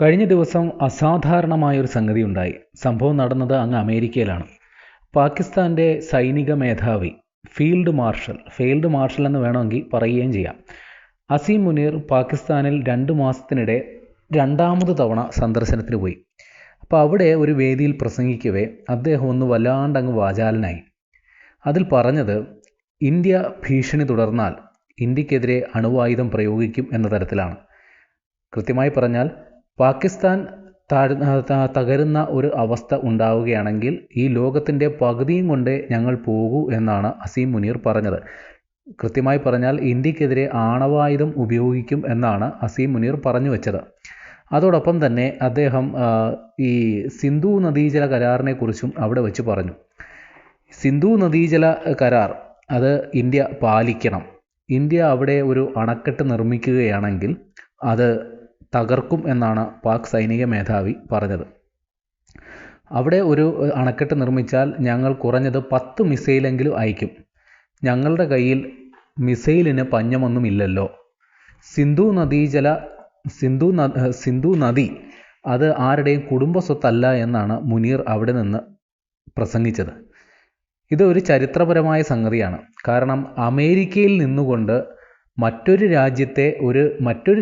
കഴിഞ്ഞ ദിവസം അസാധാരണമായൊരു സംഗതി ഉണ്ടായി. സംഭവം നടന്നത് അങ്ങ് അമേരിക്കയിലാണ്. പാകിസ്ഥാൻ്റെ സൈനിക മേധാവി ഫീൽഡ് മാർഷൽ എന്ന് വേണമെങ്കിൽ പറയുകയും ചെയ്യാം, അസീം മുനീർ പാകിസ്ഥാനിൽ 2 മാസത്തിനിടെ രണ്ടാമത് തവണ സന്ദർശനത്തിന് പോയി. അപ്പോൾ അവിടെ ഒരു വേദിയിൽ പ്രസംഗിക്കവേ അദ്ദേഹം ഒന്ന് വല്ലാണ്ടങ്ങ് വാചാലനായി. അതിൽ പറഞ്ഞത് ഇന്ത്യ ഭീഷണി തുടർന്നാൽ ഇന്ത്യക്കെതിരെ അണുവായുധം പ്രയോഗിക്കും എന്ന തരത്തിലാണ്. കൃത്യമായി പറഞ്ഞാൽ പാകിസ്ഥാൻ തകരുന്ന ഒരു അവസ്ഥ ഉണ്ടാവുകയാണെങ്കിൽ ഈ ലോകത്തിൻ്റെ പകുതിയും കൊണ്ടേ ഞങ്ങൾ പോകൂ എന്നാണ് അസീം മുനീർ പറഞ്ഞത്. കൃത്യമായി പറഞ്ഞാൽ ഇന്ത്യക്കെതിരെ ആണവായുധം ഉപയോഗിക്കും എന്നാണ് അസീം മുനീർ പറഞ്ഞു വെച്ചത്. അതോടൊപ്പം തന്നെ അദ്ദേഹം ഈ സിന്ധു നദീജല കരാറിനെ കുറിച്ചും അവിടെ വെച്ച് പറഞ്ഞു. സിന്ധു നദീജല കരാർ അത് ഇന്ത്യ പാലിക്കണം. ഇന്ത്യ അവിടെ ഒരു അണക്കെട്ട് നിർമ്മിക്കുകയാണെങ്കിൽ അത് തകർക്കും എന്നാണ് പാക് സൈനിക മേധാവി പറഞ്ഞത്. അവിടെ ഒരു അണക്കെട്ട് നിർമ്മിച്ചാൽ ഞങ്ങൾ കുറഞ്ഞത് 10 മിസൈലെങ്കിലും അയക്കും. ഞങ്ങളുടെ കയ്യിൽ മിസൈലിന് പഞ്ഞമൊന്നുമില്ലല്ലോ. സിന്ധു നദി അത് ആരുടെയും കുടുംബ സ്വത്തല്ല എന്നാണ് മുനീർ അവിടെ നിന്ന് പ്രസംഗിച്ചത്. ഇതൊരു ചരിത്രപരമായ സംഗതിയാണ്. കാരണം അമേരിക്കയിൽ നിന്നുകൊണ്ട് മറ്റൊരു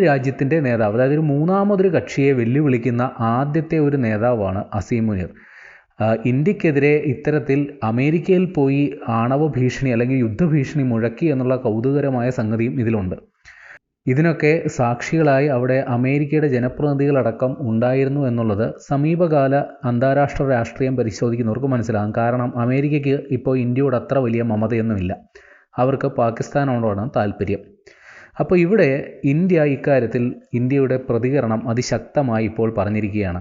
രാജ്യത്തിൻ്റെ നേതാവ്, അതായത് ഒരു മൂന്നാമതൊരു കക്ഷിയെ വെല്ലുവിളിക്കുന്ന ആദ്യത്തെ ഒരു നേതാവാണ് അസീം മുനീർ. ഇന്ത്യക്കെതിരെ ഇത്തരത്തിൽ അമേരിക്കയിൽ പോയി ആണവ ഭീഷണി അല്ലെങ്കിൽ യുദ്ധഭീഷണി മുഴക്കി എന്നുള്ള കൗതുകരമായ സംഗതിയും ഇതിലുണ്ട്. ഇതിനൊക്കെ സാക്ഷികളായി അവിടെ അമേരിക്കയുടെ ജനപ്രതിനിധികളടക്കം ഉണ്ടായിരുന്നു എന്നുള്ളത് സമീപകാല അന്താരാഷ്ട്ര രാഷ്ട്രീയം പരിശോധിക്കുന്നവർക്ക് മനസ്സിലാകും. കാരണം അമേരിക്കയ്ക്ക് ഇപ്പോൾ ഇന്ത്യയോട് അത്ര വലിയ മമതയൊന്നുമില്ല. അവർക്ക് പാകിസ്ഥാനോടാണ് താല്പര്യം. അപ്പോൾ ഇവിടെ ഇക്കാര്യത്തിൽ ഇന്ത്യയുടെ പ്രതികരണം അതിശക്തമായി ഇപ്പോൾ പറഞ്ഞിരിക്കുകയാണ്.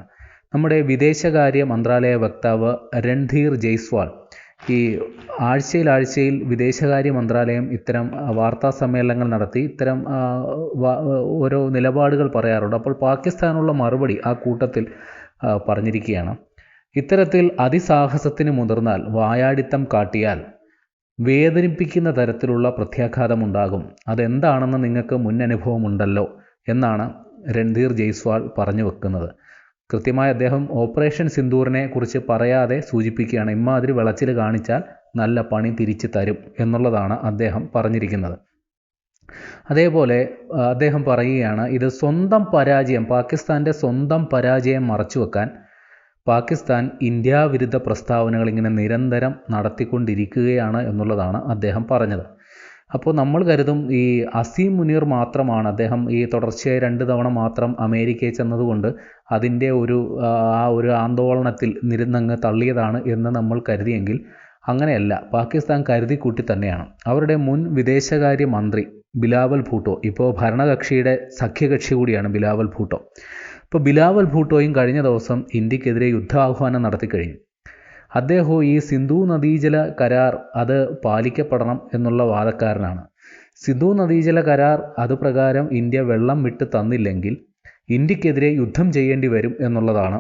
നമ്മുടെ വിദേശകാര്യ മന്ത്രാലയ വക്താവ് രൺധീർ ജയ്സ്വാൾ ഈ ആഴ്ചയിൽ വിദേശകാര്യ മന്ത്രാലയം ഇത്തരം വാർത്താ സമ്മേളനങ്ങൾ നടത്തി ഇത്തരം ഓരോ നിലപാടുകൾ പറയാറുണ്ട്. അപ്പോൾ പാകിസ്ഥാനുള്ള മറുപടി ആ കൂട്ടത്തിൽ പറഞ്ഞിരിക്കുകയാണ്. ഇത്തരത്തിൽ അതിസാഹസത്തിന് മുതിർന്നാൽ, വായാടിത്തം കാട്ടിയാൽ വേദനിപ്പിക്കുന്ന തരത്തിലുള്ള പ്രത്യാഘാതമുണ്ടാകും. അതെന്താണെന്ന് നിങ്ങൾക്ക് മുന്നനുഭവമുണ്ടല്ലോ എന്നാണ് രൺധീർ ജയ്സ്വാൾ പറഞ്ഞു വെക്കുന്നത്. കൃത്യമായി അദ്ദേഹം ഓപ്പറേഷൻ സിന്ദൂറിനെ കുറിച്ച് പറയാതെ സൂചിപ്പിക്കുകയാണ്. ഇമ്മാതിരി വിളച്ചിൽ കാണിച്ചാൽ നല്ല പണി തിരിച്ചു തരും എന്നുള്ളതാണ് അദ്ദേഹം പറഞ്ഞിരിക്കുന്നത്. അതേപോലെ അദ്ദേഹം പറയുകയാണ്, ഇത് പാകിസ്ഥാൻ്റെ സ്വന്തം പരാജയം മറച്ചുവെക്കാൻ പാകിസ്ഥാൻ ഇന്ത്യ വിരുദ്ധ പ്രസ്താവനകൾ ഇങ്ങനെ നിരന്തരം നടത്തിക്കൊണ്ടിരിക്കുകയാണ് എന്നുള്ളതാണ് അദ്ദേഹം പറഞ്ഞത്. അപ്പോൾ നമ്മൾ കരുതും ഈ അസീം മുനീർ മാത്രമാണ്, അദ്ദേഹം ഈ തുടർച്ചയായി 2 തവണ മാത്രം അമേരിക്കയിൽ ചെന്നതുകൊണ്ട് അതിൻ്റെ ഒരു ആന്തോളനത്തിൽ നിരന്നങ്ങ് തള്ളിയതാണ് എന്ന് നമ്മൾ കരുതിയെങ്കിൽ അങ്ങനെയല്ല. പാകിസ്ഥാൻ കരുതിക്കൂട്ടി തന്നെയാണ്. അവരുടെ മുൻ വിദേശകാര്യ മന്ത്രി ബിലാവൽ ഭൂട്ടോ, ഇപ്പോൾ ഭരണകക്ഷിയുടെ സഖ്യകക്ഷി കൂടിയാണ് ബിലാവൽ ഭൂട്ടോ. ഇപ്പോൾ ബിലാവൽ ഭൂട്ടോയും കഴിഞ്ഞ ദിവസം ഇന്ത്യക്കെതിരെ യുദ്ധാഹ്വാനം നടത്തിക്കഴിഞ്ഞു. അദ്ദേഹവും ഈ സിന്ധു നദീജല കരാർ അത് പാലിക്കപ്പെടണം എന്നുള്ള വാദക്കാരനാണ്. സിന്ധു നദീജല കരാർ അതുപ്രകാരം ഇന്ത്യ വെള്ളം വിട്ട് തന്നില്ലെങ്കിൽ ഇന്ത്യക്കെതിരെ യുദ്ധം ചെയ്യേണ്ടി വരും എന്നുള്ളതാണ്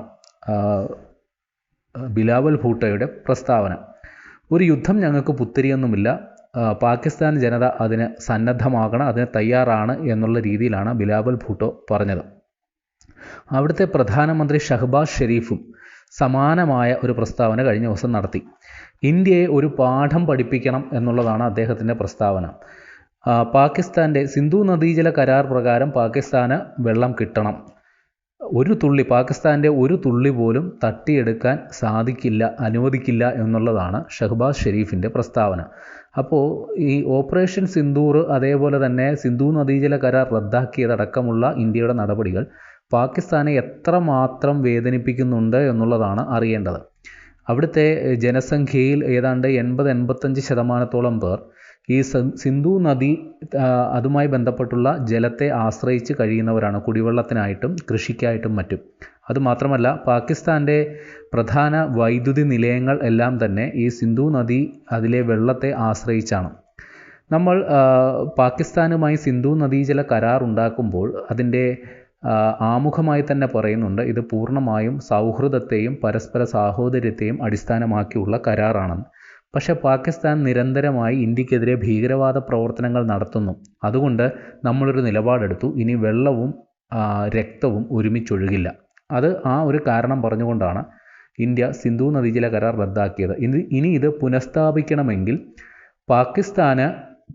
ബിലാവൽ ഭൂട്ടോയുടെ പ്രസ്താവന. ഒരു യുദ്ധം ഞങ്ങൾക്ക് പുത്തിരിയൊന്നുമില്ല, പാകിസ്ഥാൻ ജനത അതിന് സന്നദ്ധമാകണം, അതിന് തയ്യാറാണ് എന്നുള്ള രീതിയിലാണ് ബിലാവൽ ഭൂട്ടോ പറഞ്ഞത്. അവിടുത്തെ പ്രധാനമന്ത്രി ഷഹബാസ് ഷെരീഫും സമാനമായ ഒരു പ്രസ്താവന കഴിഞ്ഞ ദിവസം നടത്തി. ഇന്ത്യയെ ഒരു പാഠം പഠിപ്പിക്കണം എന്നുള്ളതാണ് അദ്ദേഹത്തിൻ്റെ പ്രസ്താവന. പാകിസ്ഥാൻ്റെ സിന്ധു നദീജല കരാർ പ്രകാരം പാകിസ്ഥാന് വെള്ളം കിട്ടണം. പാകിസ്ഥാൻ്റെ ഒരു തുള്ളി പോലും തട്ടിയെടുക്കാൻ അനുവദിക്കില്ല എന്നുള്ളതാണ് ഷഹബാസ് ഷെരീഫിൻ്റെ പ്രസ്താവന. അപ്പോൾ ഈ ഓപ്പറേഷൻ സിന്ദൂർ, അതേപോലെ തന്നെ സിന്ധു നദീജല കരാർ റദ്ദാക്കിയതടക്കമുള്ള ഇന്ത്യയുടെ നടപടികൾ പാകിസ്ഥാനെ എത്രമാത്രം വേദനിപ്പിക്കുന്നുണ്ട് എന്നുള്ളതാണ് അറിയേണ്ടത്. അവിടുത്തെ ജനസംഖ്യയിൽ ഏതാണ്ട് 80-85% പേർ ഈ സിന്ധു നദി അതുമായി ബന്ധപ്പെട്ടുള്ള ജലത്തെ ആശ്രയിച്ച് കഴിയുന്നവരാണ്, കുടിവെള്ളത്തിനായിട്ടും കൃഷിക്കായിട്ടും മറ്റും. അതുമാത്രമല്ല പാകിസ്ഥാൻ്റെ പ്രധാന വൈദ്യുതി നിലയങ്ങൾ എല്ലാം തന്നെ ഈ സിന്ധു നദി അതിലെ വെള്ളത്തെ ആശ്രയിച്ചാണ്. നമ്മൾ പാകിസ്ഥാനുമായി സിന്ധു നദീജല കരാർ ഉണ്ടാക്കുമ്പോൾ അതിൻ്റെ ആമുഖമായി തന്നെ പറയുന്നുണ്ട്, ഇത് പൂർണ്ണമായും സൗഹൃദത്തെയും പരസ്പര സാഹോദര്യത്തെയും അടിസ്ഥാനമാക്കിയുള്ള കരാറാണെന്ന്. പക്ഷേ പാകിസ്ഥാൻ നിരന്തരമായി ഇന്ത്യക്കെതിരെ ഭീകരവാദ പ്രവർത്തനങ്ങൾ നടത്തുന്നു. അതുകൊണ്ട് നമ്മളൊരു നിലപാടെടുത്തു, ഇനി വെള്ളവും രക്തവും ഒരുമിച്ചൊഴുകില്ല. അത് ആ ഒരു കാരണം പറഞ്ഞുകൊണ്ടാണ് ഇന്ത്യ സിന്ധു നദീജല കരാർ റദ്ദാക്കിയത്. ഇനി ഇത് പുനഃസ്ഥാപിക്കണമെങ്കിൽ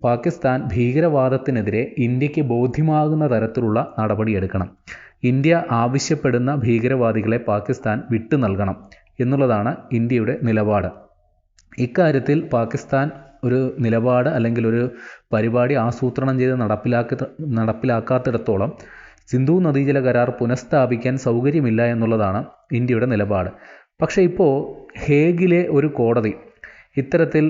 പാകിസ്ഥാൻ ഭീകരവാദത്തിനെതിരെ ഇന്ത്യക്ക് ബോധ്യമാകുന്ന തരത്തിലുള്ള നടപടിയെടുക്കണം. ഇന്ത്യ ആവശ്യപ്പെടുന്ന ഭീകരവാദികളെ പാകിസ്ഥാൻ വിട്ടു നൽകണം എന്നുള്ളതാണ് ഇന്ത്യയുടെ നിലപാട്. ഇക്കാര്യത്തിൽ പാകിസ്ഥാൻ ഒരു നിലപാട് അല്ലെങ്കിൽ ഒരു പരിപാടി ആസൂത്രണം ചെയ്ത് നടപ്പിലാക്കാത്തിടത്തോളം സിന്ധു നദീജല കരാർ പുനഃസ്ഥാപിക്കാൻ സൗകര്യമില്ല എന്നുള്ളതാണ് ഇന്ത്യയുടെ നിലപാട്. പക്ഷേ ഇപ്പോൾ ഹേഗിലെ ഒരു കോടതി ഇത്തരത്തിൽ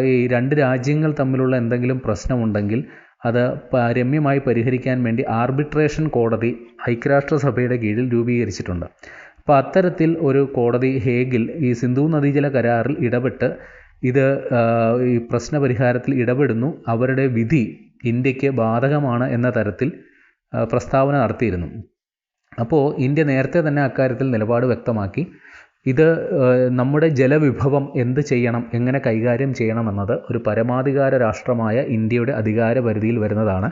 ഈ രണ്ട് രാജ്യങ്ങൾ തമ്മിലുള്ള എന്തെങ്കിലും പ്രശ്നമുണ്ടെങ്കിൽ അത് രമ്യമായി പരിഹരിക്കാൻ വേണ്ടി ആർബിട്രേഷൻ കോടതി ഐക്യരാഷ്ട്രസഭയുടെ കീഴിൽ രൂപീകരിച്ചിട്ടുണ്ട്. അപ്പോൾ അത്തരത്തിൽ ഒരു കോടതി ഹേഗിൽ ഈ സിന്ധു നദീജല കരാറിൽ ഇടപെട്ട് ഇത് ഈ പ്രശ്നപരിഹാരത്തിൽ ഇടപെടുന്നു, അവരുടെ വിധി ഇന്ത്യക്ക് ബാധകമാണ് എന്ന തരത്തിൽ പ്രസ്താവന നടത്തിയിരുന്നു. അപ്പോൾ ഇന്ത്യ നേരത്തെ തന്നെ അക്കാര്യത്തിൽ നിലപാട് വ്യക്തമാക്കി. ഇത് നമ്മുടെ ജലവിഭവം എന്ത് ചെയ്യണം, എങ്ങനെ കൈകാര്യം ചെയ്യണമെന്നത് ഒരു പരമാധികാര രാഷ്ട്രമായ ഇന്ത്യയുടെ അധികാര പരിധിയിൽ വരുന്നതാണ്.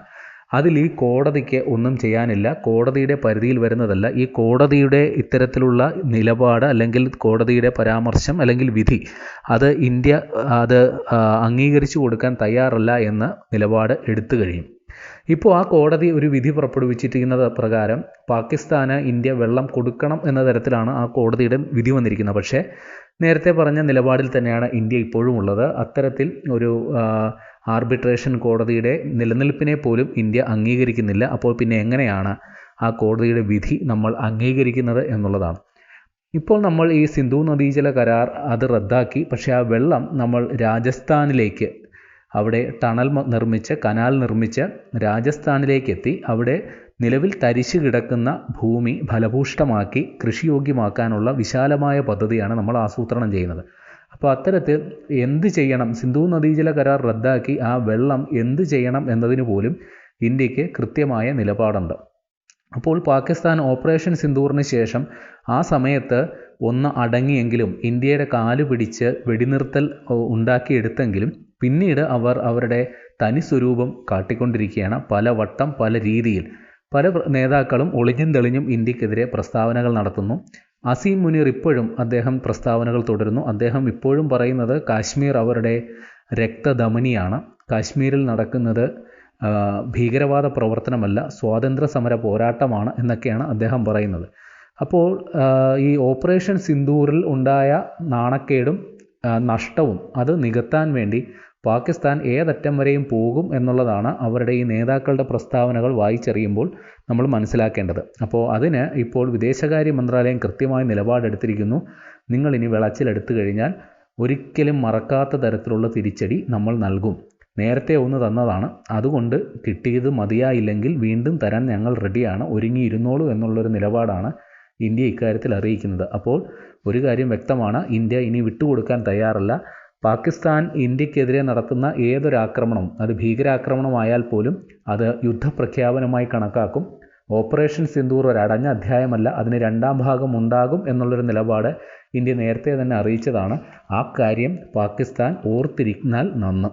അതിൽ ഈ കോടതിക്ക് ഒന്നും ചെയ്യാനില്ല, കോടതിയുടെ പരിധിയിൽ വരുന്നതല്ല. ഈ കോടതിയുടെ ഇത്തരത്തിലുള്ള നിലപാട് അല്ലെങ്കിൽ കോടതിയുടെ പരാമർശം അല്ലെങ്കിൽ വിധി അത് ഇന്ത്യ അംഗീകരിച്ചു കൊടുക്കാൻ തയ്യാറല്ല എന്ന നിലപാട് എടുത്തു കഴിയും. ഇപ്പോൾ ആ കോടതി ഒരു വിധി പുറപ്പെടുവിച്ചിരിക്കുന്നത് പ്രകാരം പാകിസ്ഥാന് ഇന്ത്യ വെള്ളം കൊടുക്കണം എന്ന തരത്തിലാണ് ആ കോടതിയുടെ വിധി വന്നിരിക്കുന്നത്. പക്ഷേ നേരത്തെ പറഞ്ഞ നിലപാടിൽ തന്നെയാണ് ഇന്ത്യ ഇപ്പോഴും ഉള്ളത്. അത്തരത്തിൽ ഒരു ആർബിട്രേഷൻ കോടതിയുടെ നിലനിൽപ്പിനെ പോലും ഇന്ത്യ അംഗീകരിക്കുന്നില്ല. അപ്പോൾ പിന്നെ എങ്ങനെയാണ് ആ കോടതിയുടെ വിധി നമ്മൾ അംഗീകരിക്കുന്നത് എന്നുള്ളതാണ്. ഇപ്പോൾ നമ്മൾ ഈ സിന്ധു നദീജല കരാർ അത് റദ്ദാക്കി. പക്ഷേ ആ വെള്ളം നമ്മൾ രാജസ്ഥാനിലേക്ക്, അവിടെ കനാൽ നിർമ്മിച്ച് രാജസ്ഥാനിലേക്ക് എത്തി അവിടെ നിലവിൽ തരിശു കിടക്കുന്ന ഭൂമി ഫലഭൂഷ്ടമാക്കി കൃഷിയോഗ്യമാക്കാനുള്ള വിശാലമായ പദ്ധതിയാണ് നമ്മൾ ആസൂത്രണം ചെയ്യുന്നത്. അപ്പോൾ അത്തരത്തിൽ എന്ത് ചെയ്യണം, സിന്ധു നദീജല കരാർ റദ്ദാക്കി ആ വെള്ളം എന്ത് ചെയ്യണം എന്നതിന് പോലും ഇന്ത്യക്ക് കൃത്യമായ നിലപാടുണ്ട്. അപ്പോൾ പാകിസ്ഥാൻ ഓപ്പറേഷൻ സിന്ദൂറിന് ശേഷം ആ സമയത്ത് ഒന്ന് അടങ്ങിയെങ്കിലും ഇന്ത്യയുടെ കാല് പിടിച്ച് വെടിനിർത്തൽ ഉണ്ടാക്കിയെടുത്തെങ്കിലും പിന്നീട് അവർ അവരുടെ തനി സ്വരൂപം കാട്ടിക്കൊണ്ടിരിക്കുകയാണ്. പലവട്ടം പല രീതിയിൽ പല നേതാക്കളും ഒളിഞ്ഞും തെളിഞ്ഞും ഇന്ത്യക്കെതിരെ പ്രസ്താവനകൾ നടത്തുന്നു. അസീം മുനീർ ഇപ്പോഴും അദ്ദേഹം പ്രസ്താവനകൾ തുടരുന്നു. അദ്ദേഹം ഇപ്പോഴും പറയുന്നത് കാശ്മീർ അവരുടെ രക്തധമനിയാണ്, കാശ്മീരിൽ നടക്കുന്നത് ഭീകരവാദ പ്രവർത്തനമല്ല, സ്വാതന്ത്ര്യ സമര പോരാട്ടമാണ് എന്നൊക്കെയാണ് അദ്ദേഹം പറയുന്നത്. അപ്പോൾ ഈ ഓപ്പറേഷൻ സിന്ദൂറിൽ ഉണ്ടായ നാണക്കേടും നഷ്ടവും അത് നികത്താൻ വേണ്ടി പാകിസ്ഥാൻ ഏതറ്റം വരെയും പോകും എന്നുള്ളതാണ് അവരുടെ ഈ നേതാക്കളുടെ പ്രസ്താവനകൾ വായിച്ചറിയുമ്പോൾ നമ്മൾ മനസ്സിലാക്കേണ്ടത്. അപ്പോൾ അതിന് ഇപ്പോൾ വിദേശകാര്യ മന്ത്രാലയം കൃത്യമായ നിലപാടെടുത്തിരിക്കുന്നു. നിങ്ങളിനി വിളച്ചിലെടുത്തു കഴിഞ്ഞാൽ ഒരിക്കലും മറക്കാത്ത തരത്തിലുള്ള തിരിച്ചടി നമ്മൾ നൽകും. നേരത്തെ ഒന്ന് തന്നതാണ്, അതുകൊണ്ട് കിട്ടിയത് മതിയായില്ലെങ്കിൽ വീണ്ടും തരാൻ ഞങ്ങൾ റെഡിയാണ്, ഒരുങ്ങിയിരുന്നോളൂ എന്നുള്ളൊരു നിലപാടാണ് ഇന്ത്യ ഇക്കാര്യത്തിൽ അറിയിക്കുന്നത്. അപ്പോൾ ഒരു കാര്യം വ്യക്തമാണ്, ഇന്ത്യ ഇനി വിട്ടുകൊടുക്കാൻ തയ്യാറല്ല. പാകിസ്ഥാൻ ഇന്ത്യക്കെതിരെ നടത്തുന്ന ഏതൊരാക്രമണം, അത് ഭീകരാക്രമണമായാൽ പോലും അത് യുദ്ധപ്രഖ്യാപനമായി കണക്കാക്കും. ഓപ്പറേഷൻ സിന്ദൂർ ഒരു അടഞ്ഞ അധ്യായമല്ല, അതിന് രണ്ടാം ഭാഗം ഉണ്ടാകും എന്നുള്ളൊരു നിലപാട് ഇന്ത്യ നേരത്തെ തന്നെ അറിയിച്ചതാണ്. ആ കാര്യം പാകിസ്ഥാൻ ഓർത്തിരുന്നാൽ നന്ന്.